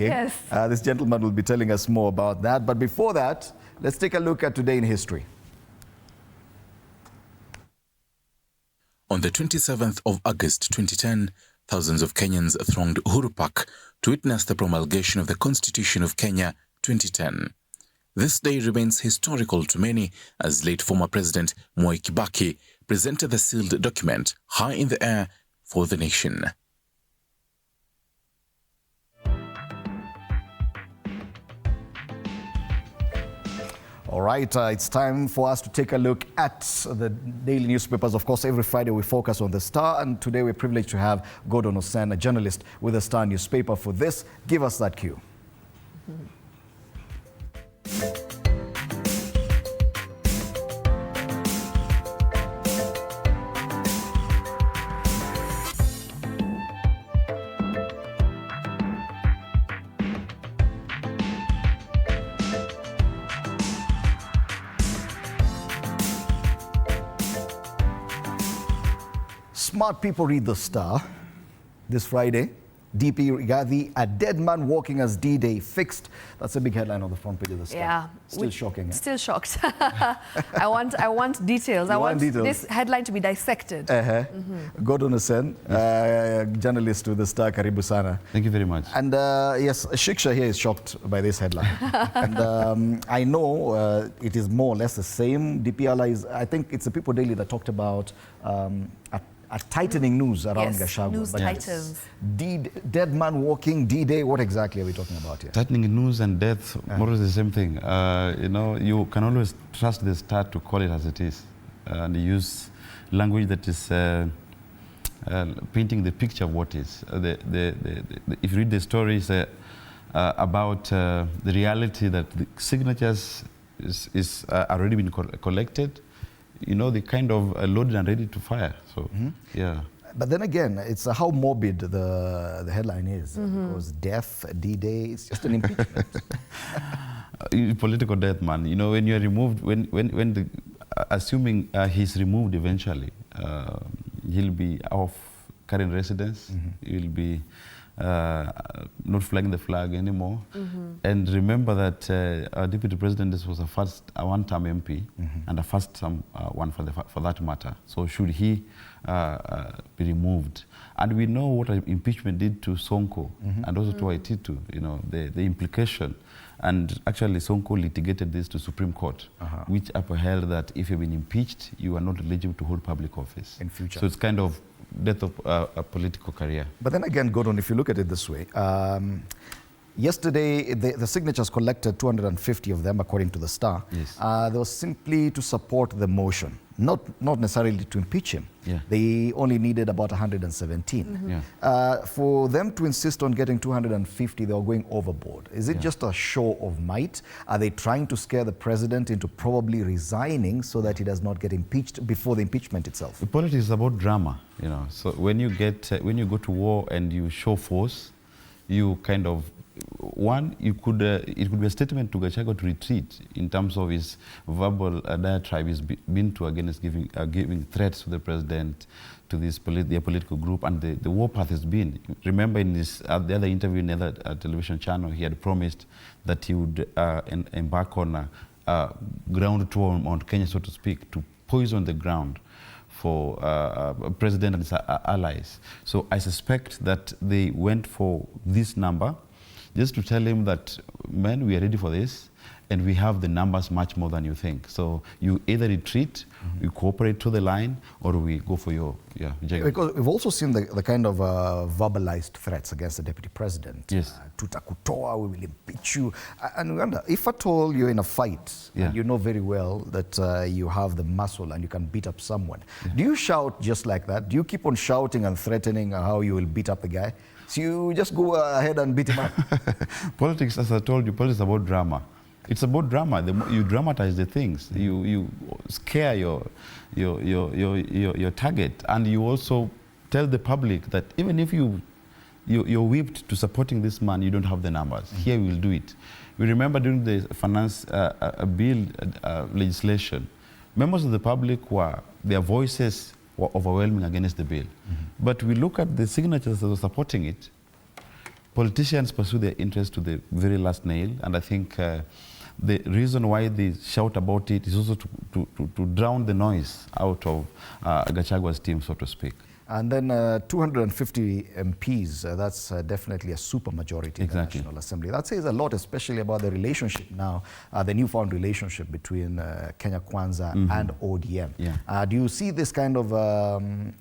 Yes. This gentleman will be telling us more about that. But before that, let's take a look at today in history. On the 27th of August 2010, thousands of Kenyans thronged Uhuru Park to witness the promulgation of the Constitution of Kenya 2010. This day remains historical to many as late former President Mwai Kibaki presented the sealed document high in the air for the nation. All right, it's time for us to take a look at the daily newspapers. Of course, every Friday we focus on the Star, and today we're privileged to have Osen, a journalist with the Star newspaper. For this, give us that cue. Smart people read the Star this Friday. DP Gachagua, a dead man walking as D-Day fixed. That's a big headline on the front page of the Star. Yeah. Still shocking. Eh? Still shocked. I want details. I want this headline to be dissected. Osen, journalist with the Star, karibu sana. Thank you very much. And yes, Shiksha here is shocked by this headline. And I know it is more or less the same. DP allies, I think it's the People Daily that talked about a tightening news around Gachagua. News tightens. Dead man walking, D-Day, what exactly are we talking about here? Tightening news and death, more or less the same thing. You know, you can always trust the Star to call it as it is. And use language that is painting the picture of what is. If you read the stories about the reality that the signatures is already been collected, you know, they kind of loaded and ready to fire. So, yeah. But then again, it's how morbid the headline is. Because death, D-Day, it's just an impeachment. Political death, man. You know, when you're removed, assuming he's removed eventually, he'll be off current residence. He'll be not flying the flag anymore. And remember that our deputy president, this was a one-term MP and a first-term one for that matter. So should he be removed? And we know what impeachment did to Sonko and also to Waititu, you know, the implication. And actually Sonko litigated this to Supreme Court, which upheld that if you've been impeached, you are not eligible to hold public office. In future. So it's kind of death of a political career. But then again, Gordon, if you look at it this way, yesterday the signatures collected, 250 of them, according to the Star. Yes. They were simply to support the motion, not necessarily to impeach him. Yeah. They only needed about 117. For them to insist on getting 250, they were going overboard. Is it just a show of might? Are they trying to scare the president into probably resigning so that he does not get impeached before the impeachment itself? The politics is about drama, you know. So when you go to war and you show force, you kind of, it could be a statement to Gachagua to retreat in terms of his verbal diatribe he's been to against giving threats to the president, to this their political group, and the war path has been. Remember in this the other interview in the other television channel, he had promised that he would embark on a ground tour on Mount Kenya, so to speak, to poison the ground for president and his allies. So I suspect that they went for this number just to tell him that, man, we are ready for this, and we have the numbers much more than you think. So you either retreat, you cooperate to the line, or we go for your jail. Because we've also seen the kind of verbalized threats against the deputy president. Yes. Tutakutoa, we will impeach you. And wonder, if at all you're in a fight, and you know very well that you have the muscle and you can beat up someone, do you shout just like that? Do you keep on shouting and threatening how you will beat up the guy? So you just go ahead and beat him up? Politics, as I told you, politics is about drama. It's about drama. You dramatize the things. You scare your target, and you also tell the public that even if you're whipped to supporting this man, you don't have the numbers. Here we will do it. We remember during the finance bill legislation, members of the public their voices were overwhelming against the bill. But we look at the signatures that were supporting it, politicians pursue their interest to the very last nail, and I think the reason why they shout about it is also to drown the noise out of Gachagua's team, so to speak. And then 250 MPs, that's definitely a super majority in the National Assembly. That says a lot, especially about the relationship now, the newfound relationship between Kenya Kwanza and ODM. Yeah. Do you see this kind of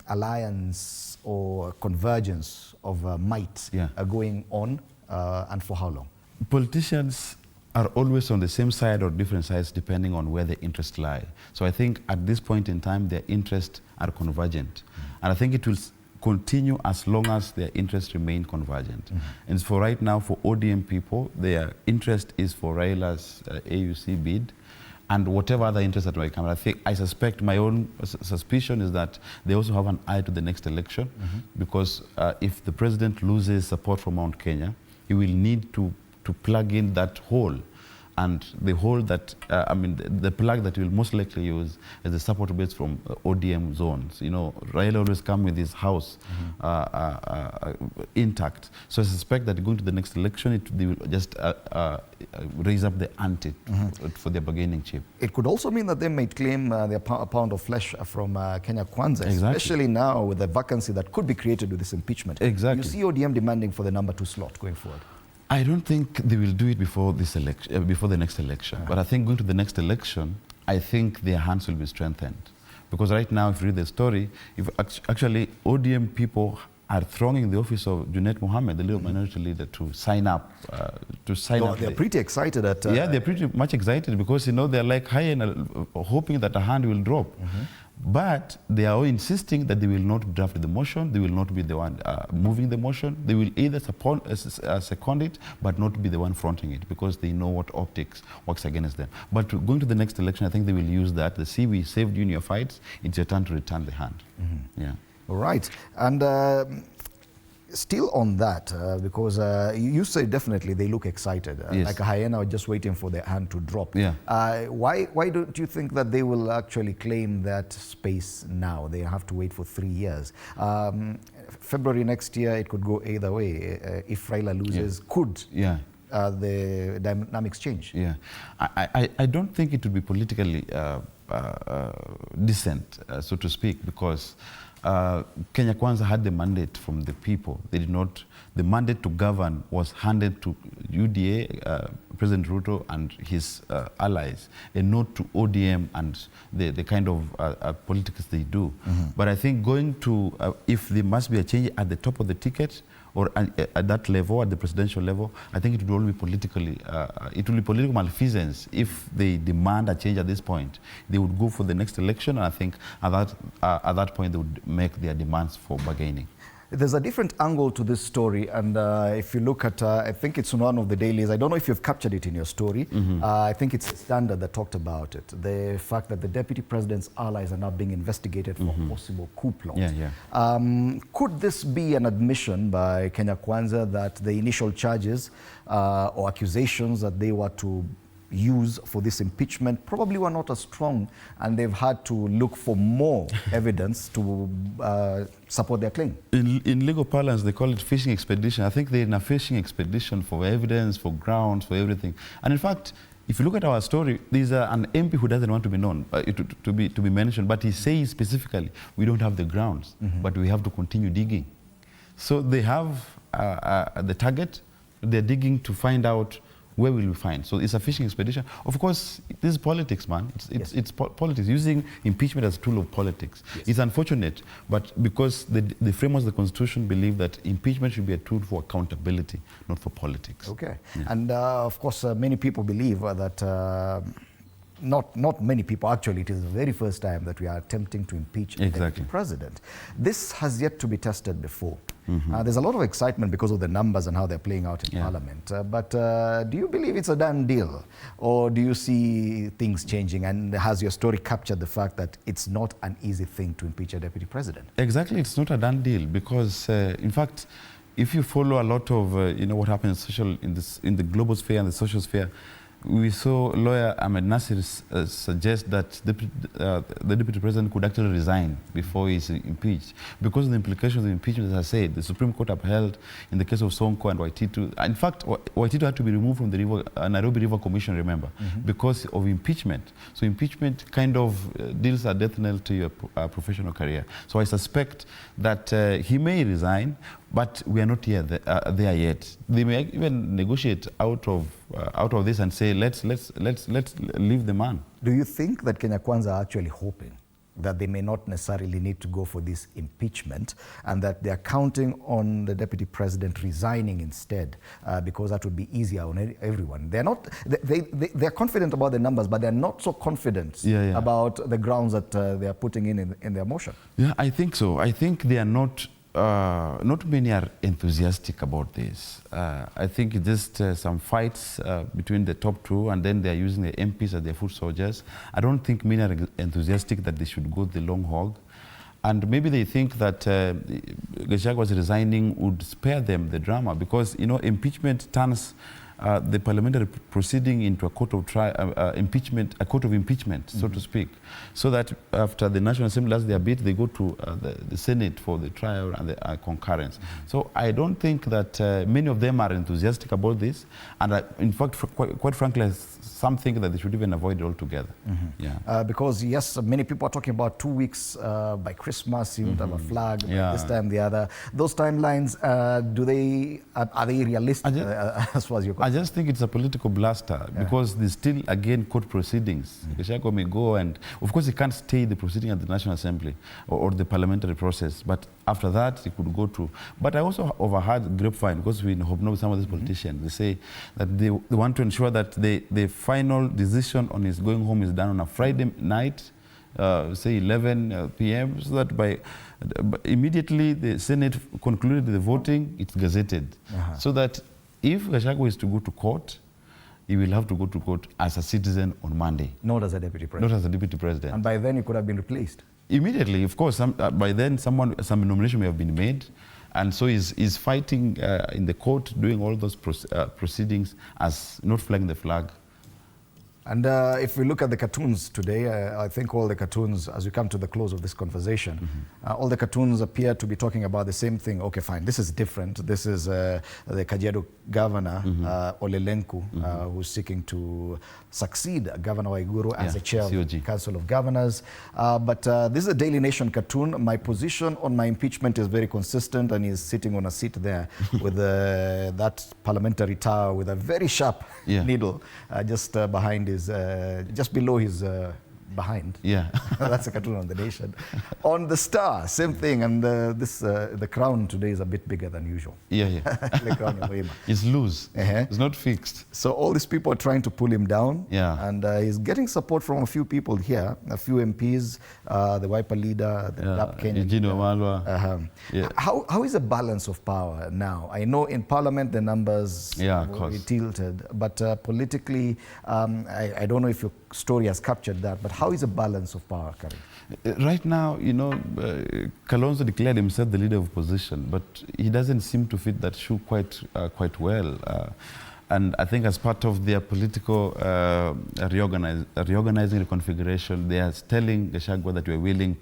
alliance or convergence of might going on, and for how long? Politicians are always on the same side or different sides depending on where their interests lie. So I think at this point in time, their interests are convergent. And I think it will continue as long as their interests remain convergent. And for right now, for ODM people, their interest is for Raila's AUC bid and whatever other interest that might come. I suspect, my own suspicion is that they also have an eye to the next election, because if the president loses support from Mount Kenya, he will need to plug in that hole. And the hole that, the plug that we'll most likely use is the support base from ODM zones. You know, Raila always come with his house intact. So I suspect that going to the next election, they will just raise up the ante for their bargaining chip. It could also mean that they might claim a pound of flesh from Kenya Kwanza, especially now with the vacancy that could be created with this impeachment. Exactly. You see ODM demanding for the number 2 slot going forward. I don't think they will do it before this election, before the next election. But I think going to the next election, I think their hands will be strengthened. Because right now, if you read the story, if actually ODM people are thronging the office of Junet Mohammed, the little minority leader, to sign up. They're pretty excited at... yeah, they're pretty much excited because, you know, they're like hoping that a hand will drop. But they are all insisting that they will not draft the motion, they will not be the one moving the motion, they will either second it, but not be the one fronting it, because they know what optics works against them. But going to the next election, I think they will use that. They see we saved you in your fights, it's your turn to return the hand. Yeah. All right. And still on that, because you say definitely they look excited, like a hyena just waiting for their hand to drop. Yeah. Why don't you think that they will actually claim that space now? They have to wait for 3 years. February next year, it could go either way. If Raila loses, could the dynamics change? Yeah. I don't think it would be politically decent, so to speak, because Kenya Kwanza had the mandate from the people. They did not. The mandate to govern was handed to UDA, President Ruto and his allies, and not to ODM and the kind of politics they do. But I think going to, if there must be a change at the top of the ticket, or at that level, at the presidential level, I think it would all be politically, it will be political malfeasance if they demand a change at this point. They would go for the next election, and I think at that point they would make their demands for bargaining. There's a different angle to this story, and if you look at, I think it's one of the dailies, I don't know if you've captured it in your story, I think it's Standard that talked about it, the fact that the Deputy President's allies are now being investigated for a possible coup plot. Could this be an admission by Kenya Kwanza that the initial charges or accusations that they were to use for this impeachment probably were not as strong, and they've had to look for more evidence to support their claim? In legal parlance, they call it fishing expedition. I think they're in a fishing expedition for evidence, for grounds, for everything. And in fact, if you look at our story, there's an MP who doesn't want to be known, to be mentioned, but he says specifically, we don't have the grounds, but we have to continue digging. So they have the target, they're digging to find out where will we find. So it's a fishing expedition. Of course, this is politics, man. It's politics, using impeachment as a tool of politics. It's unfortunate, but because the framers of the Constitution believe that impeachment should be a tool for accountability, not for politics. Okay. And of course, many people believe that not many people, actually, it is the very first time that we are attempting to impeach the president. This has yet to be tested before. There's a lot of excitement because of the numbers and how they're playing out in Parliament. But do you believe it's a done deal? Or do you see things changing? And has your story captured the fact that it's not an easy thing to impeach a deputy president? Exactly, it's not a done deal because, in fact, if you follow a lot of what happens in the global sphere and the social sphere, we saw lawyer Ahmed Nasir suggest that the deputy president could actually resign before he's impeached because of the implications of impeachment. As I said, the Supreme Court upheld in the case of Sonko and Waititu. In fact, Waititu had to be removed from the Nairobi River Commission, remember, because of impeachment. So impeachment kind of deals a death knell to your professional career. So I suspect that he may resign, but we are not there yet. They may even negotiate out of this and say, let's leave the man. Do you think that Kenya Kwanza are actually hoping that they may not necessarily need to go for this impeachment and that they are counting on the deputy president resigning instead because that would be easier on everyone? They're not. They're confident about the numbers, but they're not so confident about the grounds that they are putting in their motion. Yeah, I think so. I think they are not. Not many are enthusiastic about this. I think it's just some fights between the top two, and then they are using the MPs as their foot soldiers. I don't think many are enthusiastic that they should go the long haul. And maybe they think that Gachagua's resigning would spare them the drama because, you know, impeachment turns the parliamentary proceeding into a court of impeachment, so to speak, so that after the National Assembly has their bit, they go to the Senate for the trial and the concurrence. So I don't think that many of them are enthusiastic about this, and in fact, quite frankly, some think that they should even avoid it altogether. Because yes, many people are talking about 2 weeks by Christmas, you would have a flag, this time, the other. Those timelines, are they realistic as far as you're concerned? I just think it's a political blaster because there's still, again, court proceedings. Gachagua may go and, of course, he can't stay the proceeding at the National Assembly or the parliamentary process, but after that, he could go to. But I also overheard grapevine, because we know some of these politicians, they say that they want to ensure that the final decision on his going home is done on a Friday night, say 11 p.m., so that by immediately the Senate concluded the voting, it's gazetted. So that if Gachagua is to go to court, he will have to go to court as a citizen on Monday. Not as a deputy president. Not as a deputy president. And by then he could have been replaced. Immediately, of course. By then, some nomination may have been made. And so he's fighting in the court, doing all those proceedings as not flying the flag. And if we look at the cartoons today, I think all the cartoons, as we come to the close of this conversation, all the cartoons appear to be talking about the same thing. Okay, fine, this is different. This is the Kajiado governor, Ole Lenku, who's seeking to succeed Governor Waiguru as the chair of the Council of Governors. But this is a Daily Nation cartoon. My position on my impeachment is very consistent, and he's sitting on a seat there with that parliamentary tower with a very sharp needle just behind his, just below his behind. That's a cartoon on The Nation. On The Star, same thing, and the crown today is a bit bigger than usual. The crown of Murima. It's loose. It's not fixed. So all these people are trying to pull him down, and he's getting support from a few people here, a few MPs, the Wiper leader, the DAP Kenya leader. How is the balance of power now? I know in Parliament the numbers will be tilted, but politically, I don't know if your story has captured that, but how is the balance of power currently? Right now, you know, Kalonzo declared himself the leader of opposition, but he doesn't seem to fit that shoe quite well. And I think as part of their political reorganizing reconfiguration, they are telling Gachagua that we are willing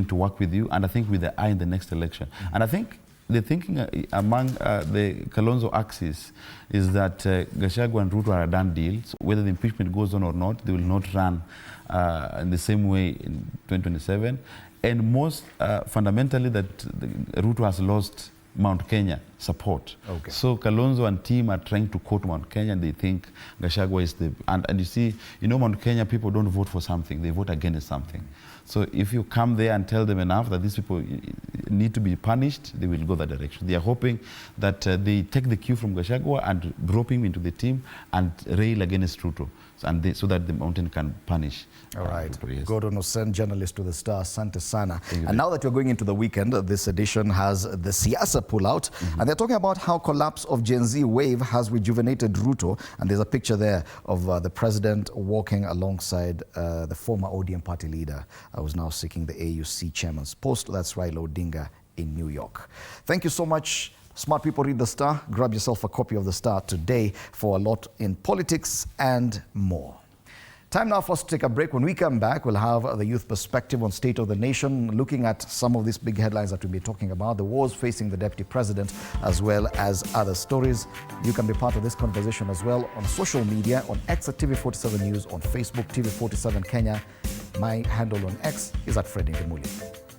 to work with you, and I think with the eye in the next election. And I think the thinking among the Kalonzo axis is that Gachagua and Ruto are a done deal. So whether the impeachment goes on or not, they will not run in the same way in 2027. And most fundamentally, that Ruto has lost Mount Kenya support. So Kalonzo and team are trying to quote Mount Kenya, and they think Gachagua is the... And you see, you know, Mount Kenya people don't vote for something, they vote against something. So if you come there and tell them enough that these people need to be punished, they will go that direction. They are hoping that they take the cue from Gachagua and rope him into the team and rail against Ruto, so that the mountain can punish. All right. Gordon Osen, journalist to The Star. Asante sana. And now that we're going into the weekend, this edition has the Siasa pullout. And they're talking about how collapse of Gen Z wave has rejuvenated Ruto. And there's a picture there of the president walking alongside the former ODM party leader who's now seeking the AUC chairman's post. That's Raila Odinga in New York. Thank you so much Smart people read the Star. Grab yourself a copy of the Star today for a lot in politics and more. Time now for us to take a break. When we come back, we'll have the youth perspective on state of the nation, looking at some of these big headlines that we'll be talking about, the wars facing the deputy president, as well as other stories. You can be part of this conversation as well on social media, on X at TV47 News, on Facebook, TV47 Kenya. My handle on X is at Fred Ndimuli.